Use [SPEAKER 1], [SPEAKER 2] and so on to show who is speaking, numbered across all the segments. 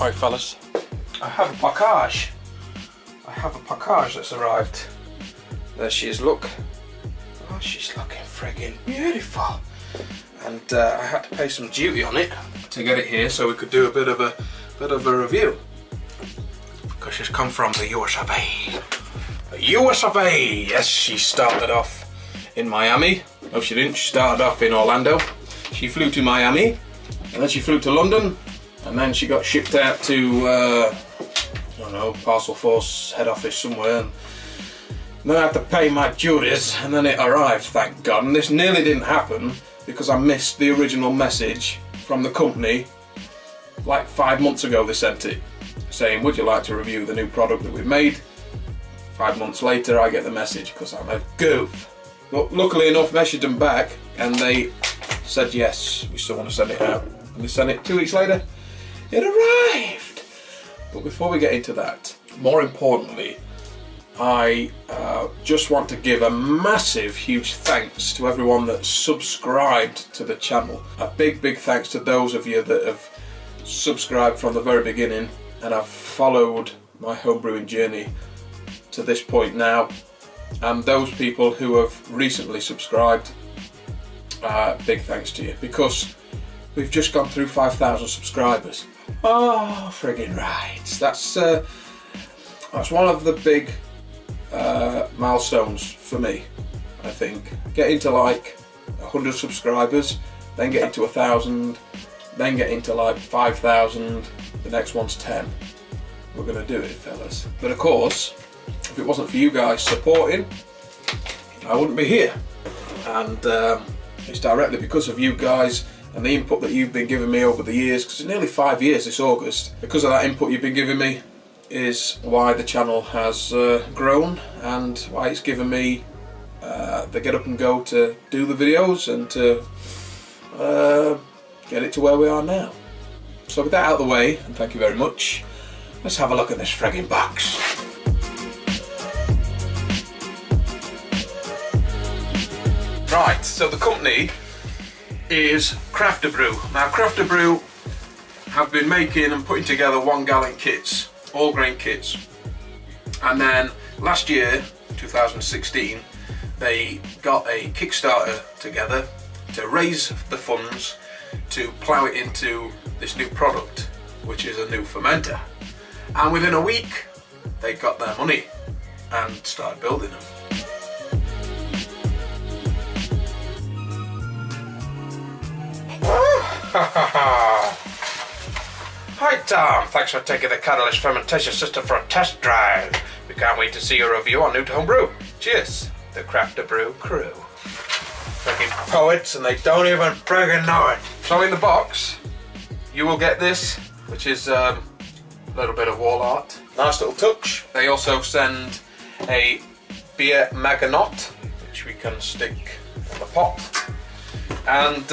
[SPEAKER 1] Hi fellas, I have a package. That's arrived. There she is, look. Oh, she's looking friggin' beautiful. And I had to pay some duty on it to get it here so we could do a bit of a review. Because she's come from the US of A. The US of A! Yes, she started off in Miami. No, she didn't. She started off in Orlando. She flew to Miami, and then she flew to London, and then she got shipped out to, I don't know, Parcel Force head office somewhere. And then I had to pay my duties, and then it arrived, thank God. And this nearly didn't happen because I missed the original message from the company. Like 5 months ago they sent it, saying, would you like to review the new product that we've made? 5 months later I get the message because I'm a goof. But luckily enough, messaged them back and they said yes, we still want to send it out. And they sent it 2 weeks later. It arrived! But before we get into that, more importantly, I just want to give a massive, huge thanks to everyone that subscribed to the channel. A big thanks to those of you that have subscribed from the very beginning and have followed my homebrewing journey to this point now. And those people who have recently subscribed, big thanks to you, because we've just gone through 5,000 subscribers. Oh, friggin' right. That's one of the big milestones for me, I think. Getting to like 100 subscribers, then getting to 1,000, then getting to like 5,000, the next one's 10. We're gonna do it, fellas. But of course, if it wasn't for you guys supporting, I wouldn't be here. And it's directly because of you guys and the input that you've been giving me over the years, because it's nearly 5 years this August. Because of that input you've been giving me is why the channel has grown and why it's given me the get up and go to do the videos and to get it to where we are now. So with that out of the way, and thank you very much, let's have a look at this friggin' box. Right, so the company is Craft-A-Brew. Now Craft-A-Brew have been making and putting together 1 gallon kits, all grain kits. And then last year, 2016, they got a Kickstarter together to raise the funds to plough it into this new product, which is a new fermenter. And within a week, they got their money and started building them. Hi Tom, thanks for taking the Catalyst fermentation system for a test drive. We can't wait to see your review on New to Homebrew. Cheers, the Craft-A-Brew crew. Freaking poets, and they don't even friggin' know it. So in the box, you will get this, which is a little bit of wall art. Nice little touch. They also send a beer magnet, which we can stick on the pot, and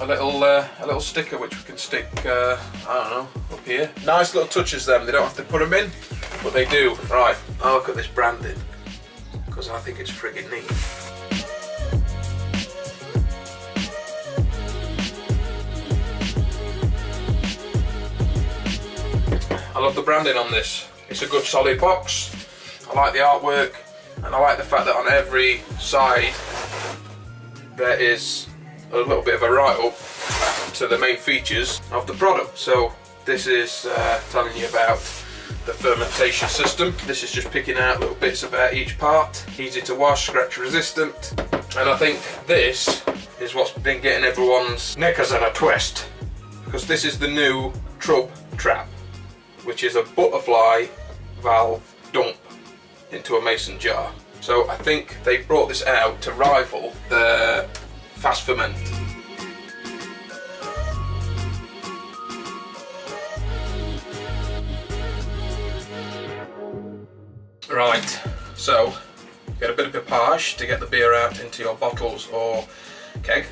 [SPEAKER 1] a little sticker which we can stick, I don't know, up here. Nice little touches them. They don't have to put them in, but they do. Right, I'll look at this branding because I think it's friggin' neat. I love the branding on this. It's a good solid box. I like the artwork, and I like the fact that on every side there is a little bit of a write-up to the main features of the product. So this is telling you about the fermentation system. This is just picking out little bits about each part. Easy to wash, scratch resistant. And I think this is what's been getting everyone's knickers in a twist, because this is the new Trub Trap, which is a butterfly valve dump into a mason jar. So I think they brought this out to rival the fast ferment. Right, so get a bit of pippage to get the beer out into your bottles or keg.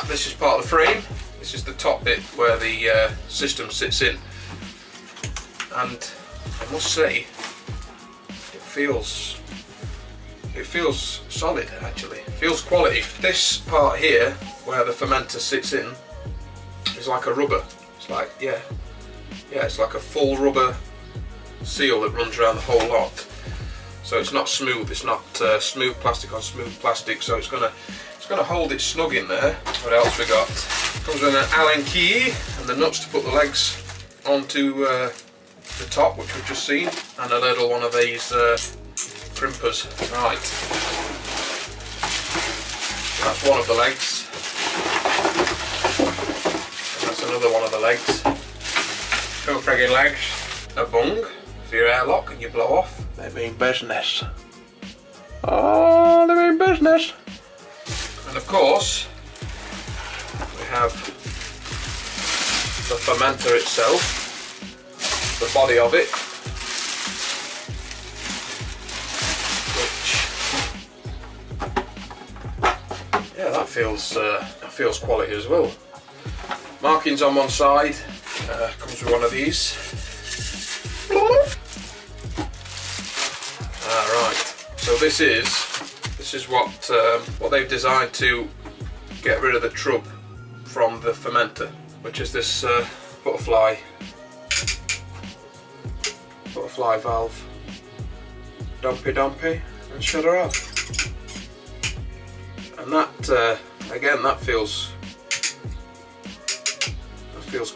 [SPEAKER 1] This is part of the frame. This is the top bit where the system sits in, and I must say it feels solid actually. It feels quality. This part here where the fermenter sits in is like a rubber. It's like, yeah, yeah, it's like a full rubber seal that runs around the whole lot. So it's not smooth. It's not smooth plastic on smooth plastic. So it's gonna hold it snug in there. What else we got? Comes with an Allen key and the nuts to put the legs onto the top, which we've just seen, and a little one of these crimpers. Right. That's one of the legs. And that's another one of the legs. Two friggin' legs. A bung for your airlock and you blow off. They mean business. Oh, they mean business. And of course, we have the fermenter itself, the body of it, which, yeah, that feels quality as well. Markings on one side, comes with one of these. Right, so this is what they've designed to get rid of the trub from the fermenter, which is this butterfly valve. Dumpy, and shut her off. And that again, that feels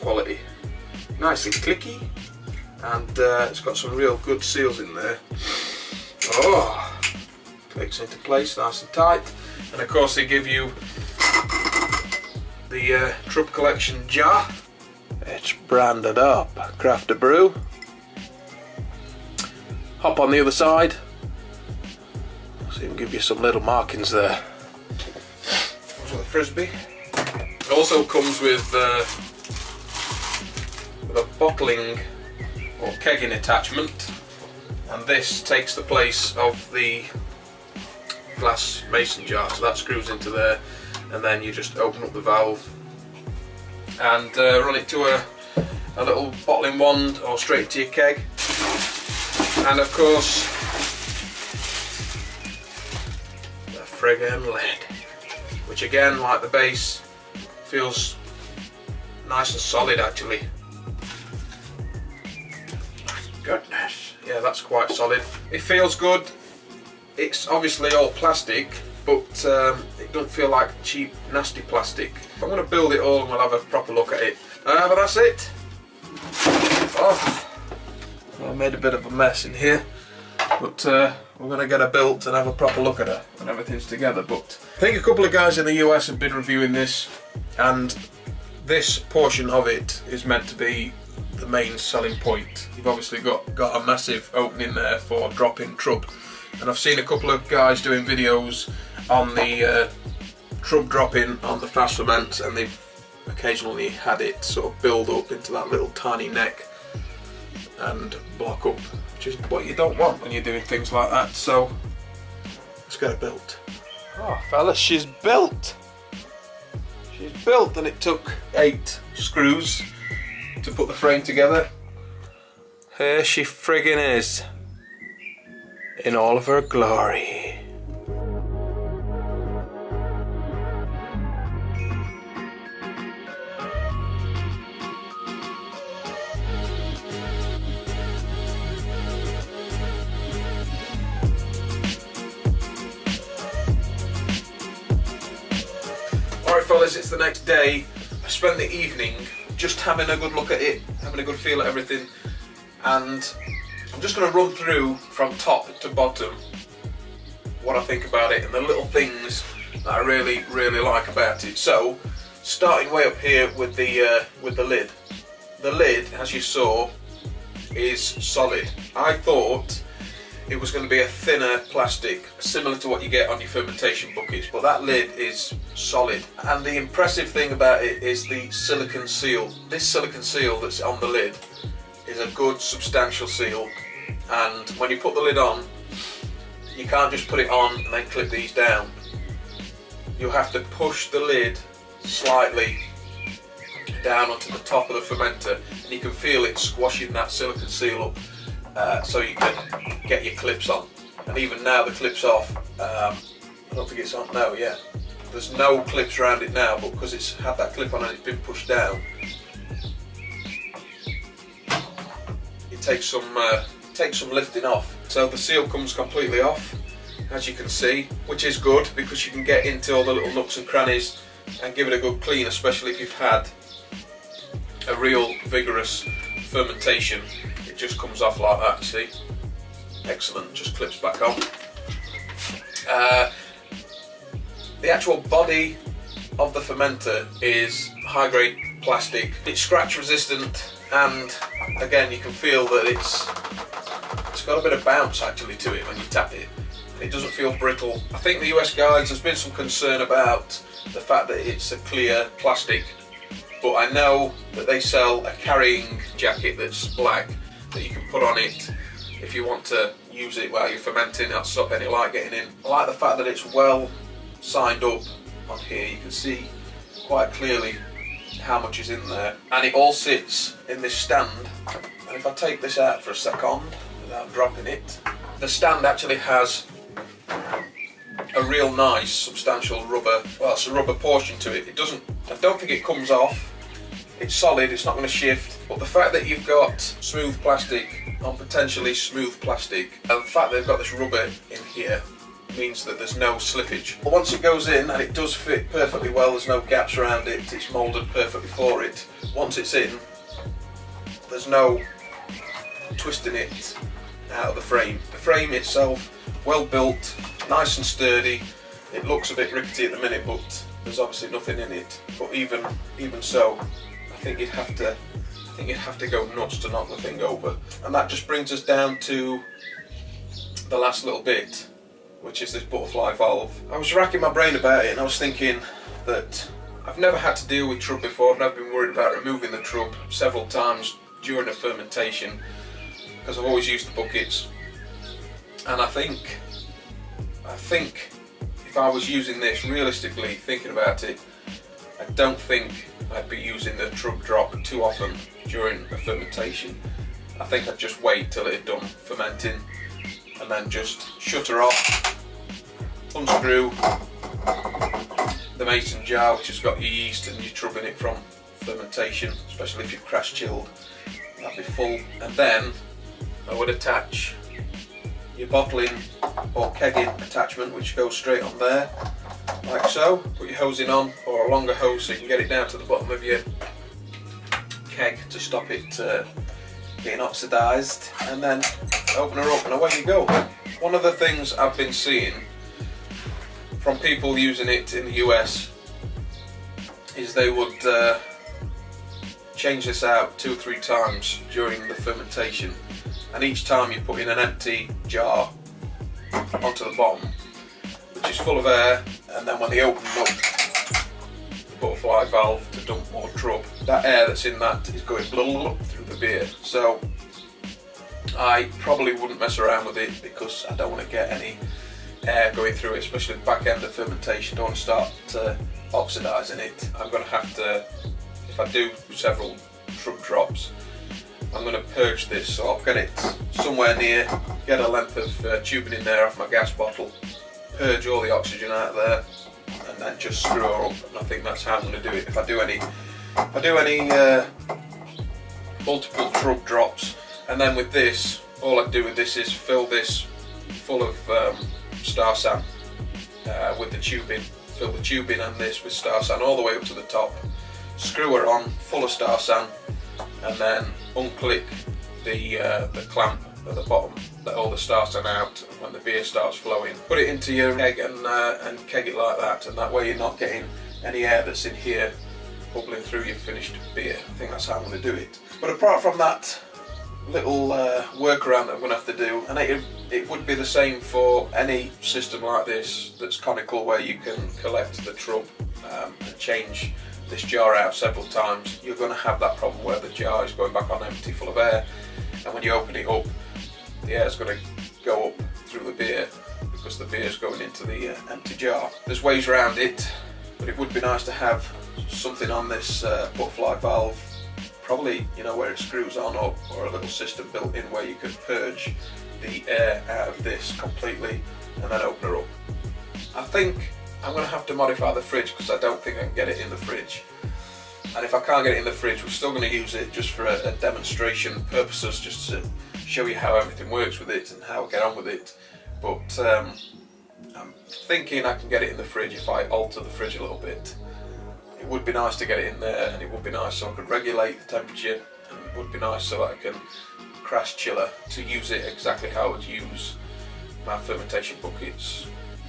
[SPEAKER 1] quality. Nice and clicky, and it's got some real good seals in there. Oh, clicks into place nice and tight. And of course they give you the Trub Collection jar. It's branded up Craft-A-Brew. Hop on the other side. So even give you some little markings there. Comes with a frisbee. It also comes with a bottling or kegging attachment, and this takes the place of the glass mason jar, so that screws into there, and then you just open up the valve and run it to a little bottling wand or straight to your keg. And of course the friggin' lid, which again, like the base, feels nice and solid actually. Goodness, yeah, that's quite solid. It feels good. It's obviously all plastic, but it doesn't feel like cheap, nasty plastic. I'm going to build it all and we'll have a proper look at it. But that's it. Oh, I made a bit of a mess in here, but we're going to get her built and have a proper look at her when everything's together. But I think a couple of guys in the US have been reviewing this, and this portion of it is meant to be the main selling point. You've obviously got a massive opening there for dropping trub, and I've seen a couple of guys doing videos on the trub dropping on the fast ferments, and they've occasionally had it sort of build up into that little tiny neck and block up, which is what you don't want when you're doing things like that. So let's get it built. Oh fellas, she's built! She's built, and it took 8 screws to put the frame together. Here she friggin' is, in all of her glory. Alright fellas, it's the next day. I spent the evening just having a good look at it, having a good feel at everything, and I'm just going to run through from top to bottom what I think about it and the little things that I really like about it. So, starting way up here with the lid. The lid, as you saw, is solid. I thought it was going to be a thinner plastic, similar to what you get on your fermentation buckets, but that lid is solid. And the impressive thing about it is the silicone seal. This silicone seal that's on the lid is a good substantial seal, and when you put the lid on, you can't just put it on and then clip these down. You'll have to push the lid slightly down onto the top of the fermenter, and you can feel it squashing that silicone seal up. So you can get your clips on, and even now the clip's off. I don't think it's on now. Yeah, there's no clips around it now, but because it's had that clip on and it's been pushed down, takes some lifting off. So the seal comes completely off, as you can see, which is good because you can get into all the little nooks and crannies and give it a good clean, especially if you've had a real vigorous fermentation. It just comes off like that, you see. Excellent, just clips back on. The actual body of the fermenter is high grade plastic. It's scratch resistant, and again you can feel that it's got a bit of bounce actually to it when you tap it. It doesn't feel brittle. I think the US guys, there's been some concern about the fact that it's a clear plastic, but I know that they sell a carrying jacket that's black that you can put on it if you want to use it while you're fermenting. It'll stop any light getting in. I like the fact that it's well signed up on here. You can see quite clearly how much is in there, and it all sits in this stand. And if I take this out for a second without dropping it, the stand actually has a real nice substantial rubber, well, it's a rubber portion to it. I don't think it comes off. It's solid, it's not going to shift, but the fact that you've got smooth plastic on potentially smooth plastic, and the fact that they've got this rubber in here means that there's no slippage. But once it goes in, and it does fit perfectly well, there's no gaps around it, it's moulded perfectly for it. Once it's in, there's no twisting it out of the frame. The frame itself, well built, nice and sturdy. It looks a bit rickety at the minute, but there's obviously nothing in it. But even so, I think you'd have to go nuts to knock the thing over. And that just brings us down to the last little bit, which is this butterfly valve. I was racking my brain about it, and I was thinking that I've never had to deal with trub before. I've never been worried about removing the trub several times during a fermentation because I've always used the buckets. And I think if I was using this realistically, thinking about it, I don't think I'd be using the trub drop too often during a fermentation. I think I'd just wait till it had done fermenting and then just shut her off, unscrew the mason jar which has got your yeast and you're trubbing it from fermentation, especially if you've crash chilled. That'd be full, and then I would attach your bottling or kegging attachment, which goes straight on there, like so. Put your hosing on, or a longer hose so you can get it down to the bottom of your keg to stop it getting oxidised, and then open her up and away you go. One of the things I've been seeing from people using it in the US is they would change this out 2 or 3 times during the fermentation, and each time you put in an empty jar onto the bottom which is full of air, and then when they open up the butterfly valve to dump more trub, that air that's in that is going through the beer. So I probably wouldn't mess around with it because I don't want to get any air going through it, especially the back end of fermentation. Don't want to start oxidising it. I'm going to have to, if I do several trub drops, I'm going to purge this, so I'll get it somewhere near, get a length of tubing in there off my gas bottle, purge all the oxygen out of there, and then just screw her up. And I think that's how I'm going to do it. If I do any multiple trub drops, and then with this, all I do with this is fill this full of star san with the tubing. Fill the tubing and this with star san all the way up to the top. Screw her on, full of star san, and then unclick the clamp at the bottom, let all the star san out, and when the beer starts flowing, put it into your keg and keg it like that, and that way you're not getting any air that's in here bubbling through your finished beer. I think that's how I'm going to do it. But apart from that little workaround that I'm going to have to do, and it would be the same for any system like this that's conical, where you can collect the trub and change this jar out several times. You're going to have that problem where the jar is going back on empty, full of air, and when you open it up, the air is going to go up through the beer because the beer is going into the empty jar. There's ways around it, but it would be nice to have something on this butterfly valve, probably, you know, where it screws on, or a little system built in where you could purge the air out of this completely and then open her up. I think I'm going to have to modify the fridge because I don't think I can get it in the fridge. And if I can't get it in the fridge, we're still going to use it just for a demonstration purposes, just to show you how everything works with it and how I get on with it. But I'm thinking I can get it in the fridge if I alter the fridge a little bit. It would be nice to get it in there, and it would be nice so I could regulate the temperature, and it would be nice so I can crash chiller to use it exactly how I would use my fermentation buckets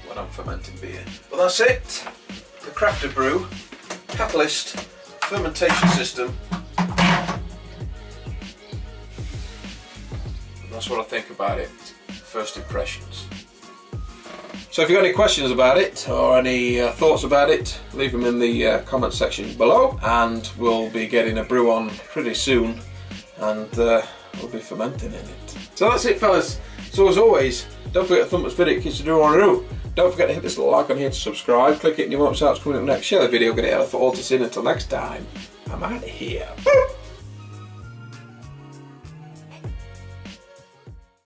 [SPEAKER 1] when I'm fermenting beer. But that's it, the Craft-A-Brew catalyst fermentation system. And that's what I think about it, first impressions. So if you've got any questions about it or any thoughts about it, leave them in the comment section below, and we'll be getting a brew on pretty soon, and we'll be fermenting in it. So that's it, fellas. So as always, don't forget to thumb this video in case you do want to do. Don't forget to hit this little icon here to subscribe, click it and you won't see what's coming up next. Share the video, get it out for all to see. Until next time, I'm out of here.